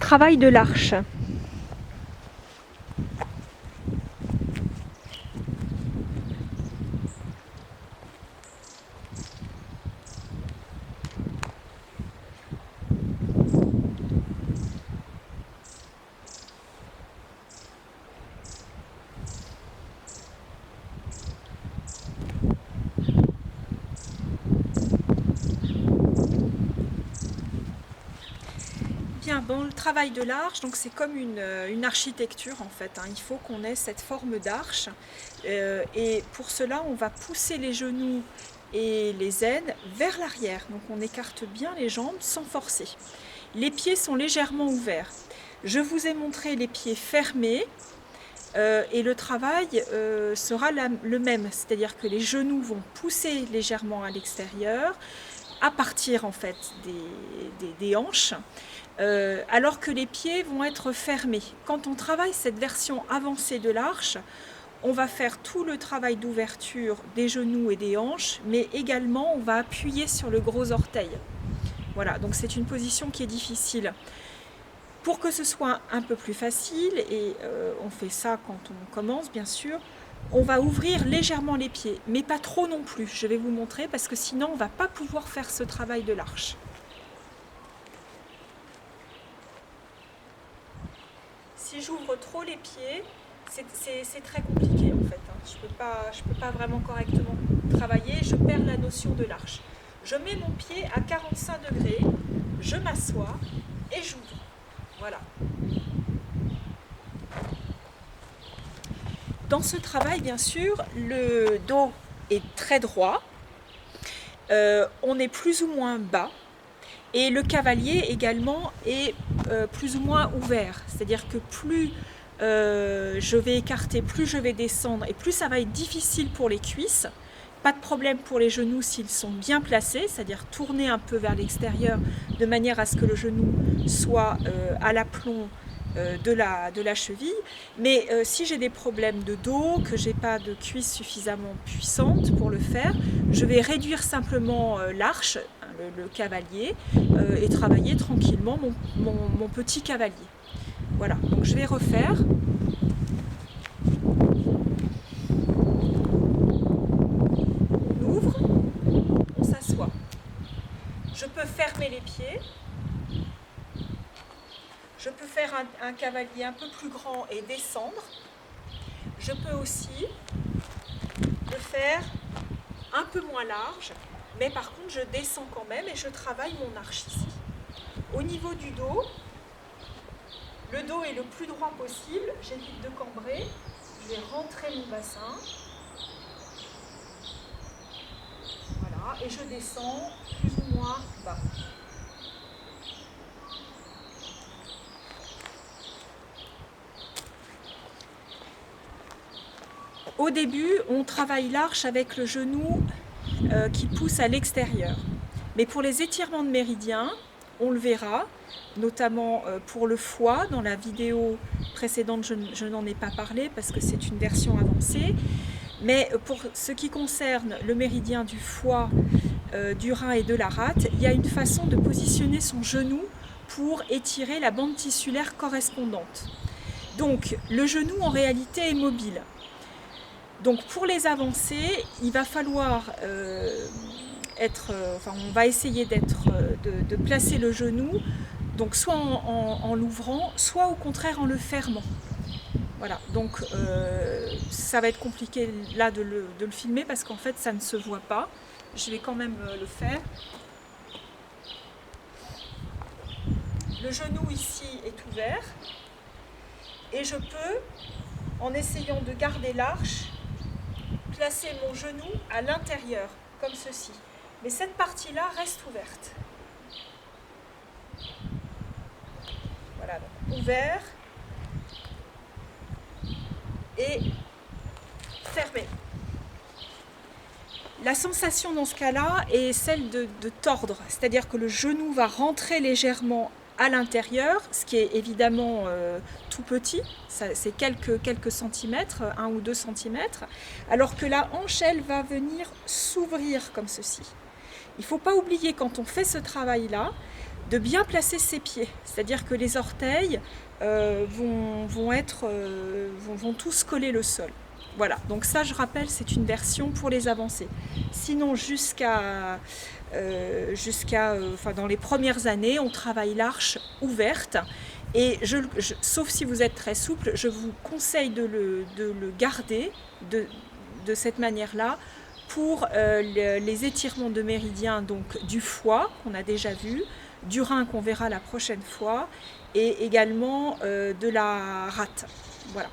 Travail de l'arche. Bien, dans le travail de l'arche, donc c'est comme une architecture en fait, hein. Il faut qu'on ait cette forme d'arche et pour cela on va pousser les genoux et les aines vers l'arrière. Donc on écarte bien les jambes sans forcer. Les pieds sont légèrement ouverts. Je vous ai montré les pieds fermés et le travail sera le même, c'est-à-dire que les genoux vont pousser légèrement à l'extérieur à partir en fait des hanches. Alors que les pieds vont être fermés. Quand on travaille cette version avancée de l'arche, on va faire tout le travail d'ouverture des genoux et des hanches, mais également on va appuyer sur le gros orteil. Voilà, donc c'est une position qui est difficile. Pour que ce soit un peu plus facile, et on fait ça quand on commence bien sûr, on va ouvrir légèrement les pieds, mais pas trop non plus. Je vais vous montrer parce que sinon on ne va pas pouvoir faire ce travail de l'arche. Si j'ouvre trop les pieds, c'est très compliqué en fait, hein. Je peux pas vraiment correctement travailler, je perds la notion de l'arche. Je mets mon pied à 45 degrés, je m'assois et j'ouvre. Voilà. Dans ce travail, bien sûr, le dos est très droit, on est plus ou moins bas. Et le cavalier également est plus ou moins ouvert, c'est-à-dire que plus je vais écarter, plus je vais descendre et plus ça va être difficile pour les cuisses. Pas de problème pour les genoux s'ils sont bien placés, c'est-à-dire tourner un peu vers l'extérieur de manière à ce que le genou soit à l'aplomb de la cheville. Mais si j'ai des problèmes de dos, que j'ai pas de cuisses suffisamment puissantes pour le faire, je vais réduire simplement l'arche, le cavalier, et travailler tranquillement mon petit cavalier. Voilà, donc je vais refaire. On ouvre, on s'assoit. Je peux fermer les pieds. Je peux faire un cavalier un peu plus grand et descendre. Je peux aussi le faire un peu moins large, mais par contre je descends quand même et je travaille mon arche ici. Au niveau du dos, le dos est le plus droit possible, j'évite de cambrer, je vais rentrer mon bassin. Voilà, et je descends plus ou moins bas. Au début, on travaille l'arche avec le genou qui pousse à l'extérieur. Mais pour les étirements de méridien, on le verra, notamment pour le foie. Dans la vidéo précédente, je n'en ai pas parlé parce que c'est une version avancée. Mais pour ce qui concerne le méridien du foie, du rein et de la rate, il y a une façon de positionner son genou pour étirer la bande tissulaire correspondante. Donc le genou en réalité est mobile. Donc pour les avancées, il va falloir on va essayer de placer le genou, donc soit en l'ouvrant, soit au contraire en le fermant. Voilà, donc ça va être compliqué là de le filmer parce qu'en fait ça ne se voit pas. Je vais quand même le faire. Le genou ici est ouvert et je peux, en essayant de garder l'arche, placer mon genou à l'intérieur, comme ceci. Mais cette partie-là reste ouverte. Voilà, donc ouvert et fermé. La sensation dans ce cas-là est celle de tordre, c'est-à-dire que le genou va rentrer légèrement à l'intérieur, ce qui est évidemment tout petit, c'est quelques centimètres, 1 ou 2 centimètres, alors que la hanche, elle, va venir s'ouvrir comme ceci. Il ne faut pas oublier quand on fait ce travail-là de bien placer ses pieds. C'est-à-dire que les orteils vont tous coller le sol. Voilà, donc ça je rappelle, c'est une version pour les avancées. Sinon enfin, dans les premières années, on travaille l'arche ouverte. Et sauf si vous êtes très souple, je vous conseille de le garder de cette manière-là pour les étirements de méridien, donc du foie qu'on a déjà vu, du rein qu'on verra la prochaine fois, et également de la rate. Voilà.